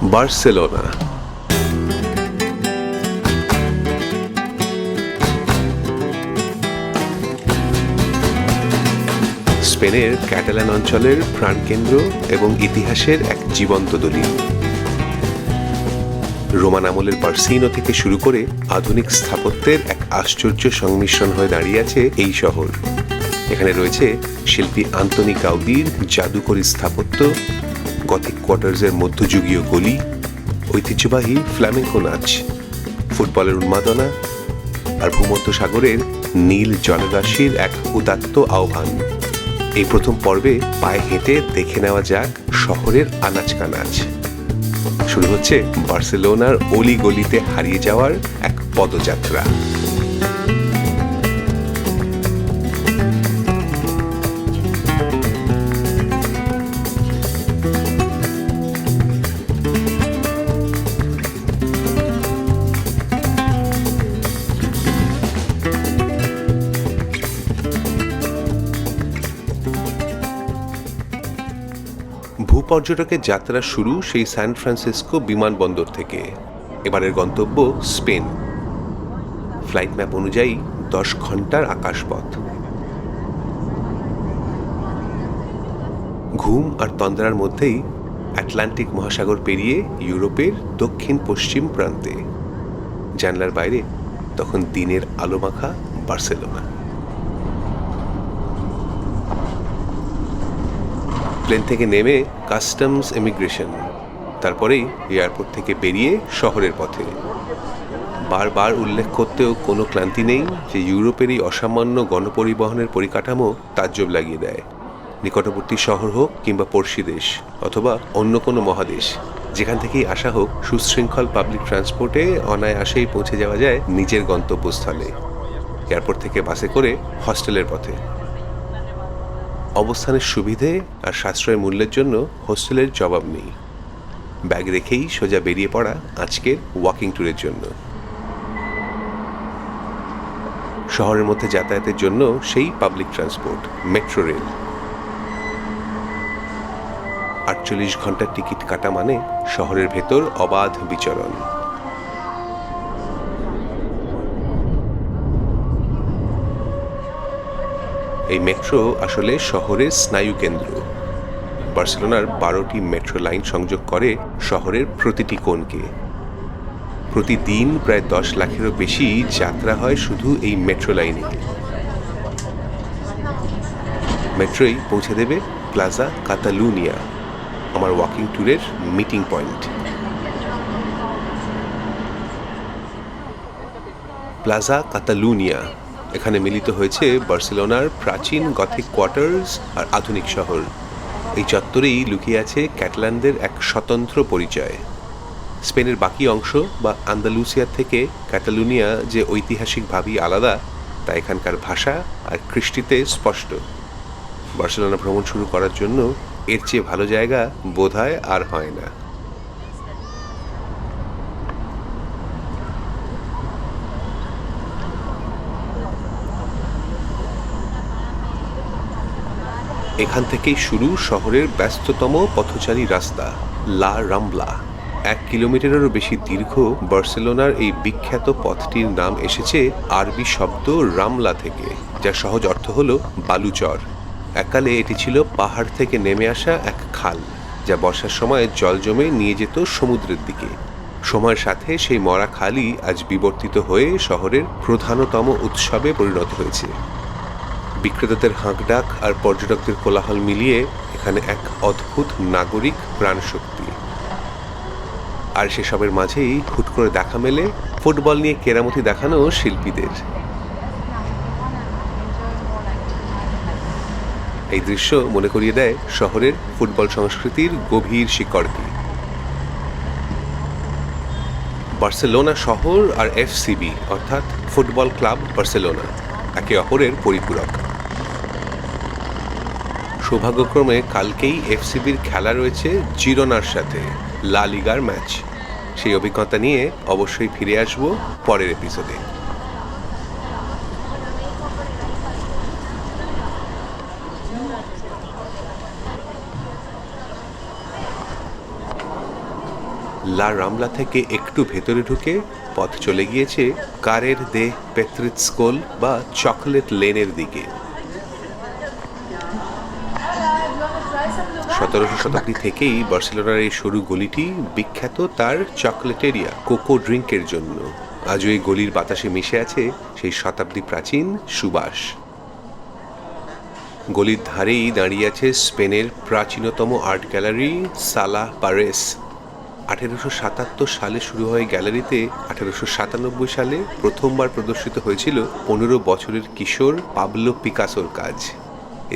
Barcelona. স্পেনের Catalan অঞ্চলের প্রাণকেন্দ্র এবং ইতিহাসের এক জীবন্ত দলিল। রোমান আমলের বার্সিনো থেকে শুরু করে আধুনিক স্থাপত্যের এক আশ্চর্য সংমিশ্রণ হয়ে দাঁড়িয়ে আছে এই শহর। এখানে রয়েছে শিল্পী আন্তনি গাউদির জাদুকরী স্থাপত্য, গথিক কোয়ার্টার্সের মধ্যযুগীয় গলি, ঐতিহ্যবাহী ফ্ল্যামেঙ্কো নাচ, ফুটবলের উন্মাদনা আর ভূমধ্যসাগরের নীল জলরাশির এক উদাত্ত আহ্বান। এই প্রথম পর্বে পায়ে হেঁটে দেখে নেওয়া যাক শহরের আনাচ কানাচ। শুরু হচ্ছে বার্সেলোনার অলি গলিতে হারিয়ে যাওয়ার এক পদযাত্রা। ভূপর্যটকের যাত্রা শুরু সেই সান ফ্রান্সিসকো বিমানবন্দর থেকে। এবারের গন্তব্য স্পেন। ফ্লাইট ম্যাপ অনুযায়ী 10 ঘন্টার আকাশপথ। ঘুম আর তন্দ্রার মধ্যেই আটলান্টিক মহাসাগর পেরিয়ে ইউরোপের দক্ষিণ পশ্চিম প্রান্তে। জানলার বাইরে তখন দিনের আলোমাখা বার্সেলোনা। প্লেন থেকে নেমে কাস্টমস ইমিগ্রেশন, তারপরেই এয়ারপোর্ট থেকে বেরিয়ে শহরের পথে। বারবার উল্লেখ করতেও কোনো ক্লান্তি নেই যে ইউরোপের এই অসামান্য গণপরিবহনের পরিকাঠামো তাজ্জব লাগিয়ে দেয়। নিকটবর্তী শহর হোক কিংবা পড়শি দেশ অথবা অন্য কোনো মহাদেশ, যেখান থেকেই আসা হোক, সুশৃঙ্খল পাবলিক ট্রান্সপোর্টে অনায়াসেই পৌঁছে যাওয়া যায় নিজের গন্তব্যস্থলে। এয়ারপোর্ট থেকে বাসে করে হস্টেলের পথে। অবস্থানের সুবিধে আর সাশ্রয় মূল্যের জন্য হোস্টেলের জবাব নেই। ব্যাগ রেখেই সোজা বেরিয়ে পড়া আজকের ওয়াকিং ট্যুরের জন্য। শহরের মধ্যে যাতায়াতের জন্য সেই পাবলিক ট্রান্সপোর্ট, মেট্রো রেল। 48 ঘন্টার টিকিট কাটা মানে শহরের ভেতর অবাধ বিচরণ। এই মেট্রো আসলে শহরের স্নায়ু কেন্দ্র। বার্সেলোনার 12টি মেট্রো লাইন সংযোগ করে শহরের প্রতিটি কোণকে। প্রতিদিন প্রায় 10 লাখেরও বেশি যাত্রা হয় শুধু এই মেট্রো লাইনে। মেট্রোই পৌঁছে দেবে প্লাজা কাতালুনিয়া, আমার ওয়াকিং ট্যুরের মিটিং পয়েন্ট। প্লাজা কাতালুনিয়া, এখানে মিলিত হয়েছে বার্সেলোনার প্রাচীন গথিক কোয়ার্টার্স আর আধুনিক শহর। এই চত্বরেই লুকিয়ে আছে ক্যাটালানদের এক স্বতন্ত্র পরিচয়। স্পেনের বাকি অংশ বা আন্দালুসিয়া থেকে ক্যাটালুনিয়া যে ঐতিহাসিকভাবেই আলাদা, তা এখানকার ভাষা আর কৃষ্টিতে স্পষ্ট। বার্সেলোনা ভ্রমণ শুরু করার জন্য এর চেয়ে ভালো জায়গা বোধহয় আর হয় না। এখান থেকেই শুরু শহরের ব্যস্ততম পথচারী রাস্তা, লা রাম্বলা। 1 কিলোমিটারেরও বেশি দীর্ঘ বার্সেলোনার এই বিখ্যাত পথটির নাম এসেছে আরবি শব্দ রামলা থেকে, যার সহজ অর্থ হল বালুচর। এককালে এটি ছিল পাহাড় থেকে নেমে আসা এক খাল, যা বর্ষার সময় জল জমে নিয়ে যেত সমুদ্রের দিকে। সময়ের সাথে সেই মরা খালই আজ বিবর্তিত হয়ে শহরের প্রধানতম উৎসবে পরিণত হয়েছে। বিক্রেতাদের হাঁকডাক আর পর্যটকদের কোলাহল মিলিয়ে এখানে এক অদ্ভুত নাগরিক প্রাণশক্তি। আর সেসবের মাঝেই হুট করে দেখা মেলে ফুটবল নিয়ে কেরামতি দেখানো শিল্পীদের। এই দৃশ্য মনে করিয়ে দেয় শহরের ফুটবল সংস্কৃতির গভীর শিকড়কে। বার্সেলোনা শহর আর এফসিবি অর্থাৎ ফুটবল ক্লাব বার্সেলোনা একে অপরের পরিপূরক। সৌভাগ্যক্রমে কালকেই এফসিবির খেলা রয়েছে জিরোনার সাথে, লা লিগার ম্যাচ। সেই অভিজ্ঞতা নিয়ে অবশ্যই ফিরে আসব পরের এপিসোডে। লা রামলা থেকে একটু ভেতরে ঢুকে পথ চলে গিয়েছে কারের দে পেত্রিৎস্কোল বা চকলেট লেনের দিকে। 17শো শতাব্দী থেকেই বার্সেলোনার এই সরু গলিটি বিখ্যাত তার চকলেটেরিয়া, কোকো ড্রিঙ্কের জন্য। আজও এই গলির বাতাসে মিশে আছে সেই শতাব্দী প্রাচীন সুবাস। গলির ধারেই দাঁড়িয়ে আছে স্পেনের প্রাচীনতম আর্ট গ্যালারি সালা পারেস। 1877 সালে শুরু হয় গ্যালারিতে 1897 সালে প্রথমবার প্রদর্শিত হয়েছিল 15 বছরের কিশোর পাবলো পিকাসোর কাজ।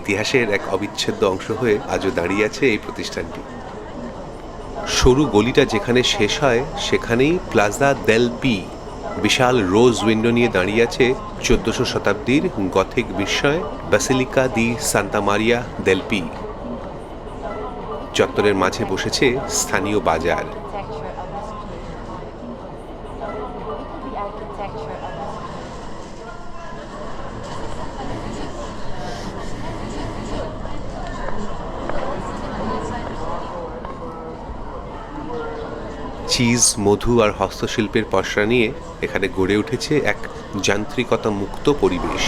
ইতিহাসের এক অবিচ্ছেদ্য অংশ হয়ে আজও দাঁড়িয়ে আছে এই প্রতিষ্ঠানটি। সরু গলিটা যেখানে শেষ হয় সেখানেই প্লাজা দেল পি, বিশাল রোজ উইন্ডো নিয়ে দাঁড়িয়ে আছে 14শো শতাব্দীর গথিক বিস্ময় ব্যাসিলিকা দি সান্তা মারিয়া দেল পি। চত্বরের মাঝে বসেছে স্থানীয় বাজার। চিজ, মধু আর হস্তশিল্পের পসরা নিয়ে এখানে গড়ে উঠেছে এক যান্ত্রিকতা মুক্ত পরিবেশ।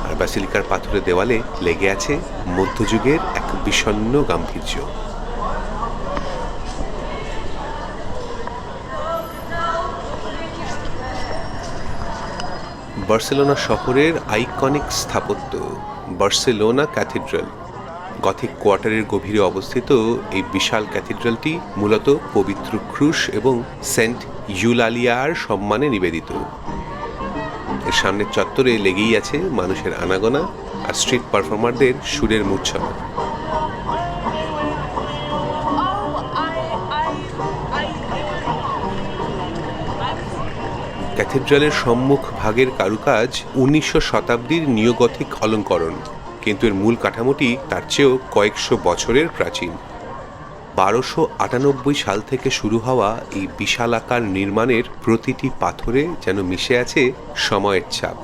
আর ব্যাসিলিকার পাথরের দেওয়ালে লেগে আছে মধ্যযুগের এক বিষণ্ণ গাম্ভীর্য। বার্সেলোনা শহরের আইকনিক স্থাপত্য বার্সেলোনা ক্যাথিড্রাল। গথিক কোয়ার্টারের গভীরে অবস্থিত এই বিশাল ক্যাথিড্রালটি মূলত পবিত্র ক্রুশ এবং সেন্ট ইউলালিয়ার সম্মানে নিবেদিত। এর সামনের চত্বরে লেগেই আছে মানুষের আনাগোনা আর স্ট্রিট পারফর্মারদের সুরের মূর্ছনা। ক্যাথিড্রালের সম্মুখ ভাগের কারুকাজ 19শো শতাব্দীর নিওগথিক অলঙ্করণ, কিন্তু এর মূল কাঠামোটি তার চেয়েও কয়েকশো বছরের প্রাচীন। 1298 সাল থেকে শুরু হওয়া এই বিশালাকার নির্মাণের প্রতিটি পাথরে যেন মিশে আছে সময়ের ছাপ।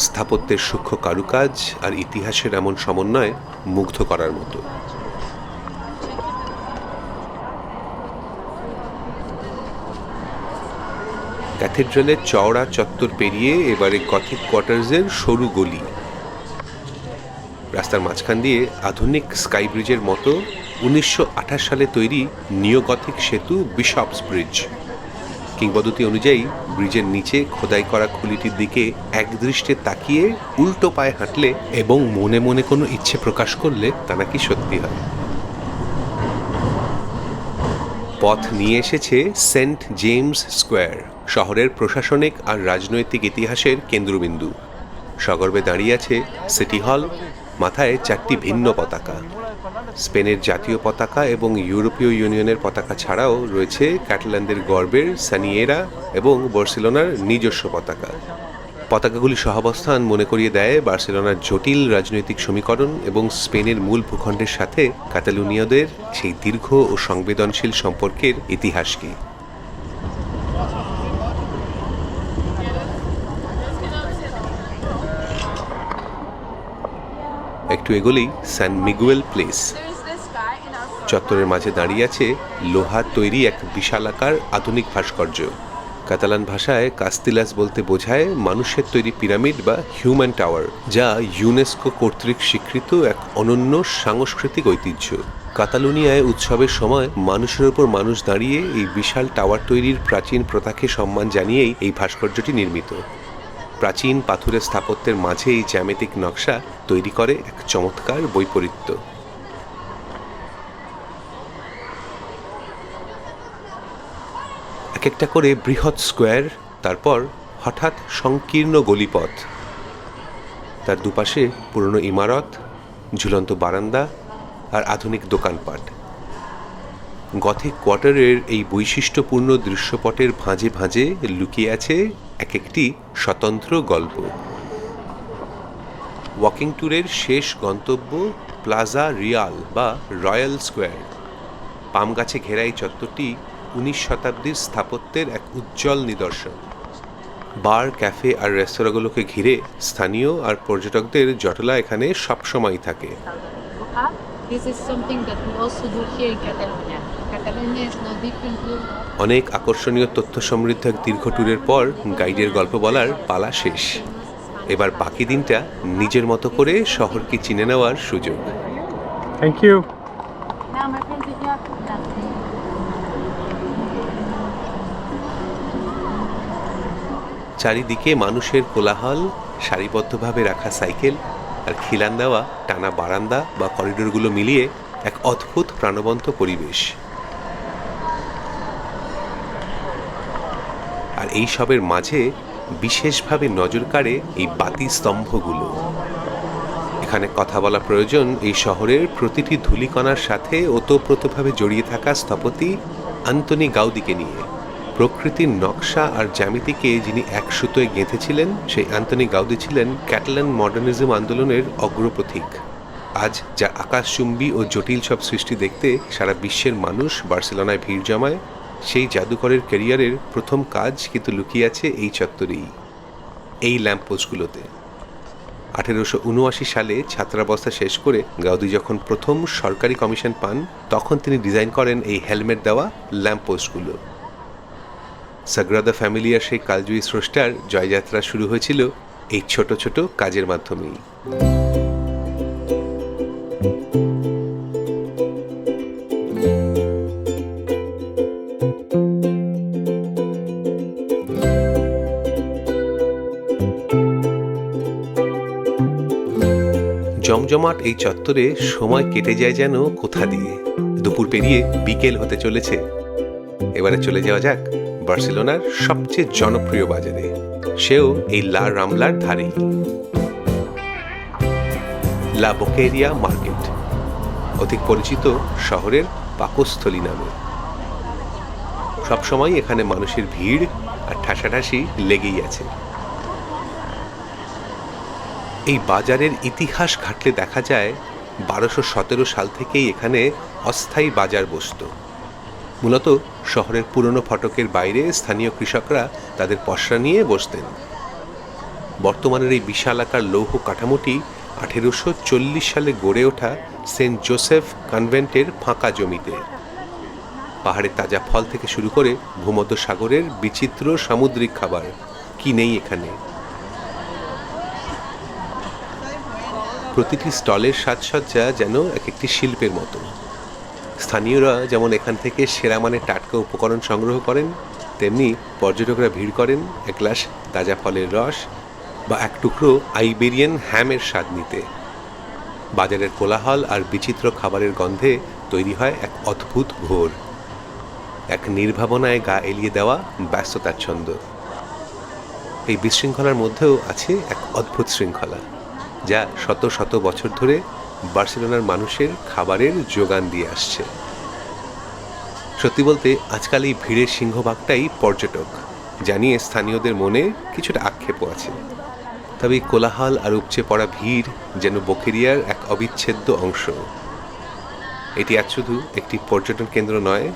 স্থাপত্যের সূক্ষ্ম কারুকাজ আর ইতিহাসের এমন সমন্বয় মুগ্ধ করার মতো। ক্যাথিড্রালের চওড়া চত্বর পেরিয়ে এবারে গথিক কোয়ার্টার্সের সরু গলি। রাস্তার মাঝখান দিয়ে আধুনিক স্কাই ব্রিজের মতো 1928 সালে তৈরি নিওগথিক সেতু বিশপস ব্রিজ। কিংবদন্তি অনুযায়ী ব্রিজের নিচে খোদাই করা খুলিটির দিকে একদৃষ্টে তাকিয়ে উল্টো পায়ে হাঁটলে এবং মনে মনে কোনো ইচ্ছে প্রকাশ করলে তা নাকি সত্যি হয়। পথ নিয়ে এসেছে সেন্ট জেমস স্কোয়ার, শহরের প্রশাসনিক আর রাজনৈতিক ইতিহাসের কেন্দ্রবিন্দু। সগর্বে দাঁড়িয়ে আছে সিটি হল, মাথায় 4টি ভিন্ন পতাকা। স্পেনের জাতীয় পতাকা এবং ইউরোপীয় ইউনিয়নের পতাকা ছাড়াও রয়েছে ক্যাটালানদের গর্বের সানিয়েরা এবং বার্সেলোনার নিজস্ব পতাকা। পতাকাগুলি সহাবস্থান মনে করিয়ে দেয় বার্সেলোনার জটিল রাজনৈতিক সমীকরণ এবং স্পেনের মূল ভূখণ্ডের সাথে কাতালুনিয়াদের সেই দীর্ঘ ও সংবেদনশীল সম্পর্কের ইতিহাসকে। একটু এগোলেই সান মিগুয়েল প্লেস। চত্বরের মাঝে দাঁড়িয়ে আছে লোহার তৈরি এক বিশালাকার আধুনিক ভাস্কর্য। কাতালান ভাষায় কাস্তিলাস বলতে বোঝায় মানুষের তৈরি পিরামিড বা হিউম্যান টাওয়ার, যা ইউনেস্কো কর্তৃক স্বীকৃত এক অনন্য সাংস্কৃতিক ঐতিহ্য। কাতালুনিয়ায় উৎসবের সময় মানুষের ওপর মানুষ দাঁড়িয়ে এই বিশাল টাওয়ার তৈরির প্রাচীন প্রথাকে সম্মান জানিয়েই এই ভাস্কর্যটি নির্মিত। প্রাচীন পাথুরে স্থাপত্যের মাঝে এই জ্যামিতিক নকশা তৈরি করে এক চমৎকার বৈপরীত্য। এক একটা করে বৃহৎ স্কোয়ার, তারপর হঠাৎ সংকীর্ণ গলিপথ, তার দুপাশে পুরনো ইমারত, ঝুলন্ত বারান্দা আর আধুনিক দোকানপাট। গথিক কোয়ার্টারের এই বৈশিষ্ট্যপূর্ণ দৃশ্যপটের ভাঁজে ভাঁজে লুকিয়ে আছে এক একটি স্বতন্ত্র গল্প। ওয়াকিং ট্যুরের শেষ গন্তব্য প্লাজা রিয়াল বা রয়্যাল স্কোয়ার। পাম গাছে ঘেরা এই চত্বরটি 19 শতাব্দীর স্থাপত্যের এক উজ্জ্বল নিদর্শন। বার, ক্যাফে আর রেস্তোরাঁগুলোকে ঘিরে স্থানীয় আর পর্যটকদের জটলা এখানে সবসময়ই থাকে। This is something that we also do here in Catalonia. Catalonia is no different to অনেক আকর্ষণীয় তথ্য সমৃদ্ধ এক দীর্ঘ ট্যুরের পর গাইডের গল্প বলার পালা শেষ। এবার বাকি দিনটা নিজের মতো করে শহরকে চিনে নেওয়ার সুযোগ। Thank you. Now, my friends, if you have nothing. চারিদিকে মানুষের কোলাহল, সারিবদ্ধভাবে রাখা সাইকেল আর খিলান দেওয়া টানা বারান্দা বা করিডোরগুলো মিলিয়ে এক অদ্ভুত প্রাণবন্ত পরিবেশ। আর এই সবের মাঝে বিশেষভাবে নজর কাড়ে এই বাতি স্তম্ভগুলো। এখানে কথা বলা প্রয়োজন এই শহরের প্রতিটি ধূলিকণার সাথে ওতপ্রোতভাবে জড়িয়ে থাকা স্থপতি আন্তনি গাউদিকে নিয়ে। প্রকৃতির নকশা আর জ্যামিতিকে যিনি এক সুতোয় গেঁথেছিলেন, সেই আন্তনি গাউদি ছিলেন ক্যাটালান মডার্নিজম আন্দোলনের অগ্রপথিক। আজ যা আকাশচুম্বী ও জটিল সব সৃষ্টি দেখতে সারা বিশ্বের মানুষ বার্সেলোনায় ভিড় জমায়, সেই জাদুকরের ক্যারিয়ারের প্রথম কাজ কিন্তু লুকিয়ে আছে এই চত্বরেই, এই ল্যাম্পপোস্টগুলোতে। 1879 সালে ছাত্রাবস্থা শেষ করে গাউদি যখন প্রথম সরকারি কমিশন পান, তখন তিনি ডিজাইন করেন এই হেলমেট দেওয়া ল্যাম্পপোস্টগুলো। সাগ্রাদা ফ্যামিলিয়ার সেই কালজয়ী স্রষ্টার জয়যাত্রা শুরু হয়েছিল এই ছোট ছোট কাজের মাধ্যমেই। জমজমাট এই চত্বরে সময় কেটে যায় যেন কোথা দিয়ে। দুপুর পেরিয়ে বিকেল হতে চলেছে। এবারে চলে যাওয়া যাক বার্সেলোনার সবচেয়ে জনপ্রিয় বাজারে, সেও এই লা রামলার ধারেই, লা বোকেরিয়া মার্কেট, অধিক পরিচিত শহরের পাকস্থলী নামে। সবসময় এখানে মানুষের ভিড় আর ঠাসাঠাসি লেগেই আছে। এই বাজারের ইতিহাস ঘাটলে দেখা যায় 1217 সাল থেকেই এখানে অস্থায়ী বাজার বসত। মূলত শহরের পুরনো ফটকের বাইরে স্থানীয় কৃষকরা তাদের পসরা নিয়ে বসতেন। বর্তমানের এই বিশাল আকার লৌহ কাঠামোটি 1840 সালে গড়ে ওঠা সেন্ট জোসেফ কনভেন্টের ফাঁকা জমিতে। পাহাড়ের তাজা ফল থেকে শুরু করে ভূমধ্য সাগরের বিচিত্র সামুদ্রিক খাবার কি নেই এখানে। প্রতিটি স্টলের সাজসজ্জা যেন এক একটি শিল্পের মতো। স্থানীয়রা যেমন এখান থেকে সেরা মানের টাটকা উপকরণ সংগ্রহ করেন, তেমনি পর্যটকরা ভিড় করেন এক গ্লাস তাজা ফলের রস বা এক টুকরো আইবেরিয়ান হ্যামের স্বাদ নিতে। বাজারের কোলাহল আর বিচিত্র খাবারের গন্ধে তৈরি হয় এক অদ্ভুত ঘোর, এক নির্ভাবনায় গা এলিয়ে দেওয়া ব্যস্ততার ছন্দ। এই বিশৃঙ্খলার মধ্যেও আছে এক অদ্ভুত শৃঙ্খলা, যা শত শত বছর ধরে বার্সেলোনার মানুষের খাবারের যোগান দিয়ে আসছে। সত্যি বলতে আজকাল এই ভিড়ের সিংহভাগটাই পর্যটক, জানিয়ে স্থানীয়দের মনে কিছুটা আক্ষেপও আছে। তবে এই কোলাহল আর উপচে পড়া ভিড় যেন বোকেরিয়ার এক অবিচ্ছেদ্য অংশ। এটি আজ শুধু একটি পর্যটন কেন্দ্র নয়,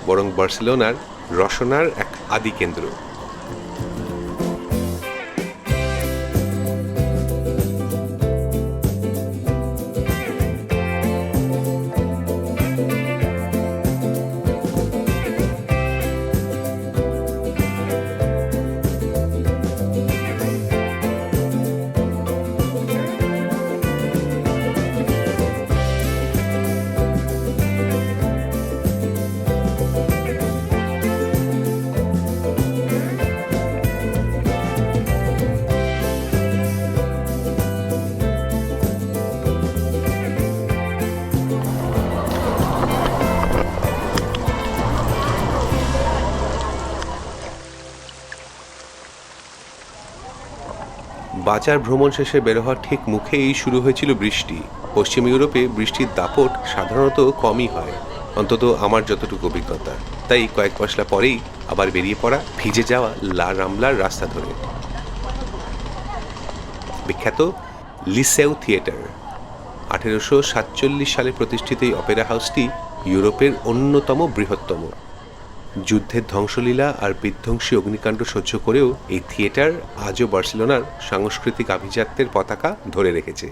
বরং বার্সেলোনার রসনার এক আদি কেন্দ্র। বাজার ভ্রমণ শেষে বের হওয়ার ঠিক মুখেই শুরু হয়েছিল বৃষ্টি। পশ্চিম ইউরোপে বৃষ্টির দাপট সাধারণত কমই হয়, অন্তত আমার যতটুকু অভিজ্ঞতা। তাই কয়েক পশলা পরেই আবার বেরিয়ে পড়া ভিজে যাওয়া লা রামলার রাস্তা ধরে। বিখ্যাত লিসেউ থিয়েটার, 1847 সালে প্রতিষ্ঠিত এই অপেরা হাউসটি ইউরোপের অন্যতম বৃহত্তম। যুদ্ধের ধ্বংসলীলা আর বিধ্বংসী অগ্নিকাণ্ড সহ্য করেও এই থিয়েটার আজও বার্সেলোনার সাংস্কৃতিক আভিজাত্যের পতাকা ধরে রেখেছে।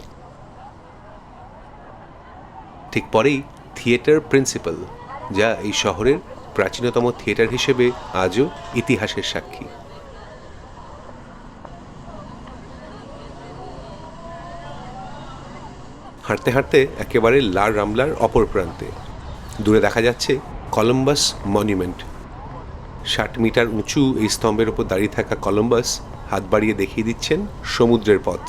ঠিক পরেই থিয়েটার প্রিন্সিপাল, যা এই শহরের প্রাচীনতম থিয়েটার হিসেবে আজও ইতিহাসের সাক্ষী। হাঁটতে হাঁটতে একেবারে লা রামলার অপর প্রান্তে দূরে দেখা যাচ্ছে কলম্বাস মনুমেন্ট। 60 মিটার উঁচু এই স্তম্ভের ওপর দাঁড়িয়ে থাকা কলম্বাস হাত বাড়িয়ে দেখিয়ে দিচ্ছেন সমুদ্রের পথ।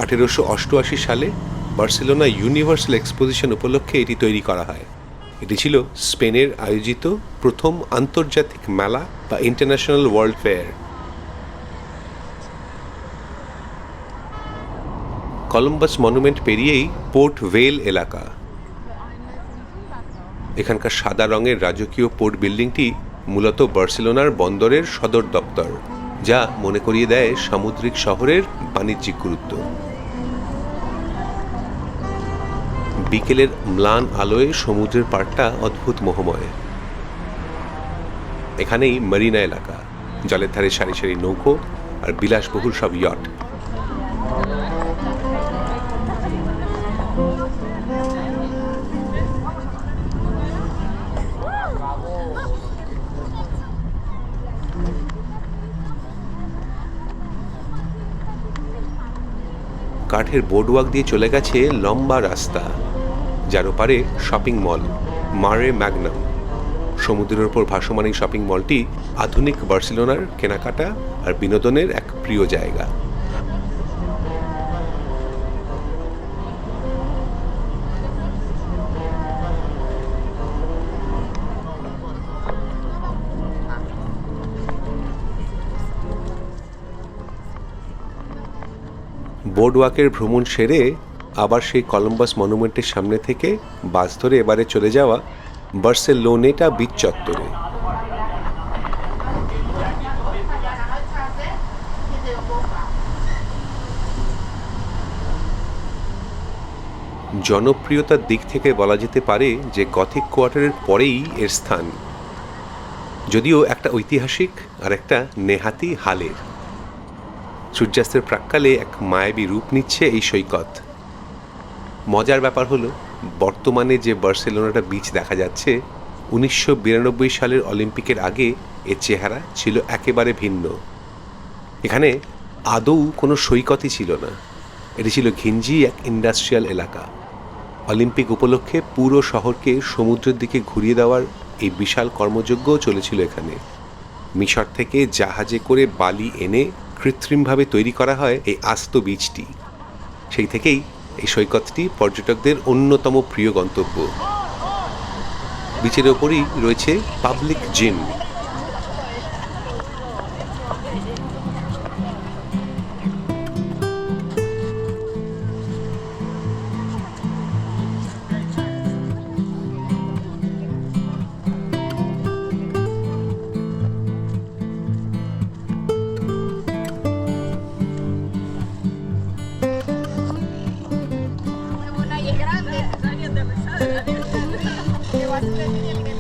1888 সালে বার্সেলোনা ইউনিভার্সাল এক্সপোজিশন উপলক্ষে এটি তৈরি করা হয়। এটি ছিল স্পেনের আয়োজিত প্রথম আন্তর্জাতিক মেলা বা international world fair. Columbus monument পেরিয়েই পোর্ট ভেল এলাকা। এখানকার সাদা রঙের রাজকীয় পোর্ট বিল্ডিংটি মূলত বার্সেলোনার বন্দরের সদর দপ্তর, যা মনে করিয়ে দেয় সামুদ্রিক শহরের বাণিজ্যিক গুরুত্ব। বিকেলের ম্লান আলোয় সমুদ্রের পাড়টা অদ্ভুত মোহময়। এখানেই মেরিনা এলাকা, জলের ধারে সারি সারি নৌকো আর বিলাসবহুল সব ইয়ট। কাঠের বোর্ডওয়াক দিয়ে চলে গেছে লম্বা রাস্তা, যার ওপারে শপিং মল মারে ম্যাগনাম। সমুদ্রের ওপর ভাসমান এই শপিং মলটি আধুনিক বার্সেলোনার কেনাকাটা আর বিনোদনের এক প্রিয় জায়গা। বোর্ডওয়াকের ভ্রমণ সেরে আবার সেই কলম্বাস মনুমেন্টের সামনে থেকে বাস ধরে এবারে চলে যাওয়া বার্সেলোনেটা বিচ চত্বরে। জনপ্রিয়তার দিক থেকে বলা যেতে পারে যে গথিক কোয়ার্টারের পরেই এর স্থান, যদিও একটা ঐতিহাসিক আর একটা নেহাতি হালের। সূর্যাস্তের প্রাক্কালে এক মায়াবী রূপ নিচ্ছে এই সৈকত। মজার ব্যাপার হলো, বর্তমানে যে বার্সেলোনাটা বিচ দেখা যাচ্ছে, 1992 সালের অলিম্পিকের আগে এর চেহারা ছিল একেবারে ভিন্ন। এখানে আদৌ কোনো সৈকতই ছিল না, এটি ছিল ঘিঞ্জি এক ইন্ডাস্ট্রিয়াল এলাকা। অলিম্পিক উপলক্ষে পুরো শহরকে সমুদ্রের দিকে ঘুরিয়ে দেওয়ার এই বিশাল কর্মযজ্ঞ চলেছিল এখানে। মিশর থেকে জাহাজে করে বালি এনে কৃত্রিমভাবে তৈরি করা হয় এই আস্ত বীজটি। সেই থেকেই এই সৈকতটি পর্যটকদের অন্যতম প্রিয় গন্তব্য। বিচের ওপরই রয়েছে পাবলিক জিম।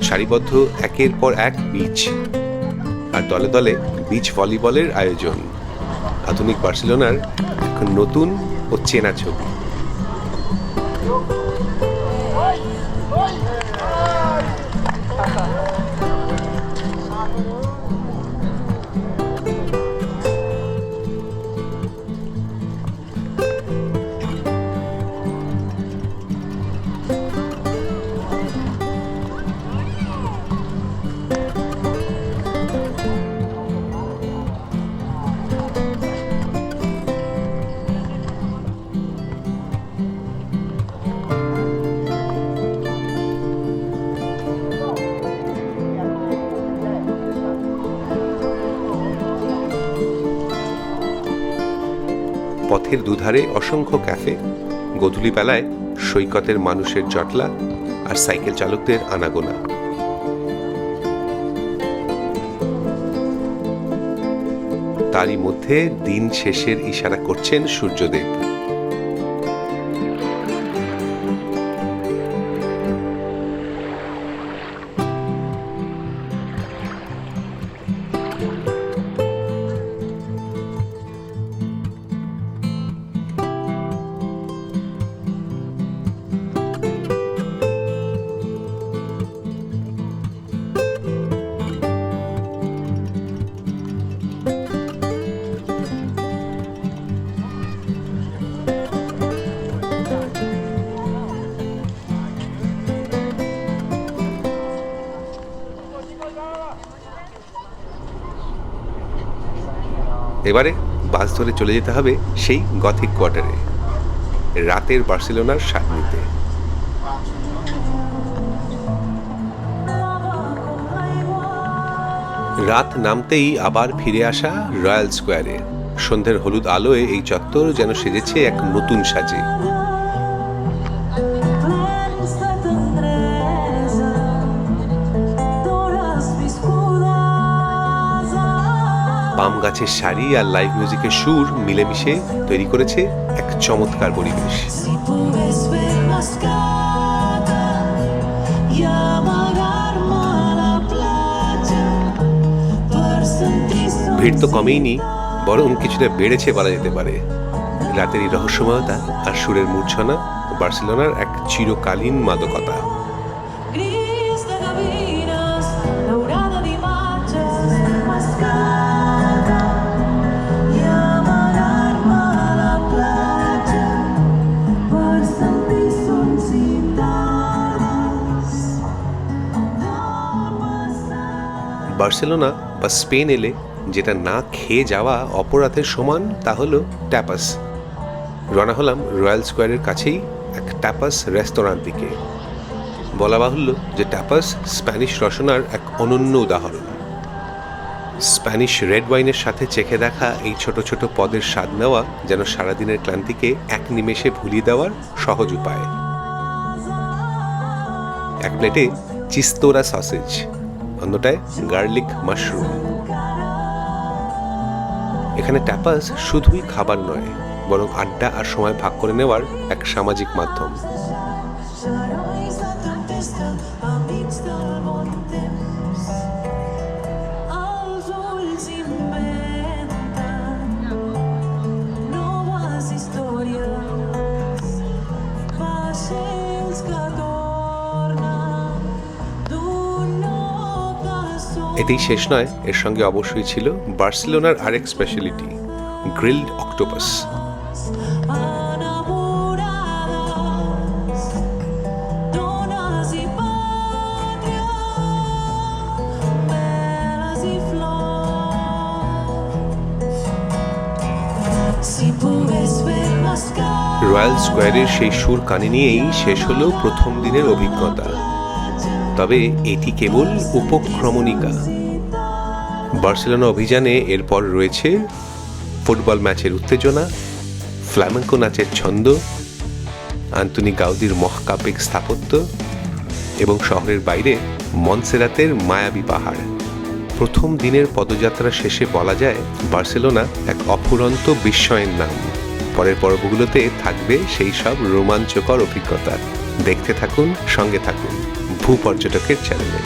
সারিবদ্ধ একের পর এক বিচ, আর দলে দলে বিচ ভলিবলের আয়োজন। আধুনিক বার্সেলোনার এখন নতুন ও চেনা ছবি। পথের দুধারে অসংখ্য ক্যাফে, গোধূলি বেলায় সৈকতের মানুষের জটলা আর সাইকেল চালকদের আনাগোনা। তারই মধ্যে দিন শেষের ইশারা করছেন সূর্যদেব। এবারে বাস ধরে চলে যেতে হবে সেই গথিক কোয়ার্টারে, রাতের বার্সেলোনার স্বাদ নিতে। রাত নামতেই আবার ফিরে আসা রয়্যাল স্কোয়ারে। সন্ধ্যের হলুদ আলোয় এই চত্বর যেন সেজেছে এক নতুন সাজে। পাম গাছের শাড়ি আর লাইভ মিউজিকের সুর মিলেমিশে তৈরি করেছে এক চমৎকার পরিবেশ। ভিড় তো কমেইনি, বরং কিছুটা বেড়েছে বলা যেতে পারে। রাতের এই রহস্যময়তা আর সুরের মূর্ছনা বার্সেলোনার এক চিরকালীন মাদকতা। বার্সেলোনা বা স্পেন এলে যেটা না খেয়ে যাওয়া অপরাধের সমান তা হলো ট্যাপাস। রওনা হলাম রয়্যাল স্কোয়ারের কাছেই এক ট্যাপাস রেস্তোরাঁর দিকে। বলা বাহুল্য যে ট্যাপাস স্প্যানিশ রসনার এক অনন্য উদাহরণ। স্প্যানিশ রেড ওয়াইনের সাথে চেখে দেখা এই ছোট ছোট পদের স্বাদ নেওয়া যেন সারাদিনের ক্লান্তিকে এক নিমেষে ভুলিয়ে দেওয়ার সহজ উপায়। এক প্লেটে চিস্তোরা সসেজ, অন্যটায় গার্লিক মাশরুম। এখানে ট্যাপাস শুধুই খাবার নয়, বরং আড্ডা আর সময় ভাগ করে নেওয়ার এক সামাজিক মাধ্যম। এতেই শেষ নয়, এর সঙ্গে অবশ্যই ছিল বার্সেলোনার আরেক স্পেশালিটি, গ্রিলড অক্টোপাস। রয়্যাল স্কোয়ারের সেই সুর কানে নিয়েই শেষ হলো প্রথম দিনের অভিজ্ঞতা। তবে এটি কেবল উপক্রমণিকা। বার্সেলোনা অভিযানে এরপর রয়েছে ফুটবল ম্যাচের উত্তেজনা, ফ্ল্যামেঙ্কো নাচের ছন্দ, আন্তোনি গাউদির মহাকাব্যিক স্থাপত্য এবং শহরের বাইরে মনসেরাতের মায়াবী পাহাড়। প্রথম দিনের পদযাত্রা শেষে বলা যায় বার্সেলোনা এক অফুরন্ত বিস্ময়ের নাম। পরের পর্বগুলোতে থাকবে সেই সব রোমাঞ্চকর অভিজ্ঞতা। দেখতে থাকুন, সঙ্গে থাকুন ভূপর্যটকের চ্যানেলে।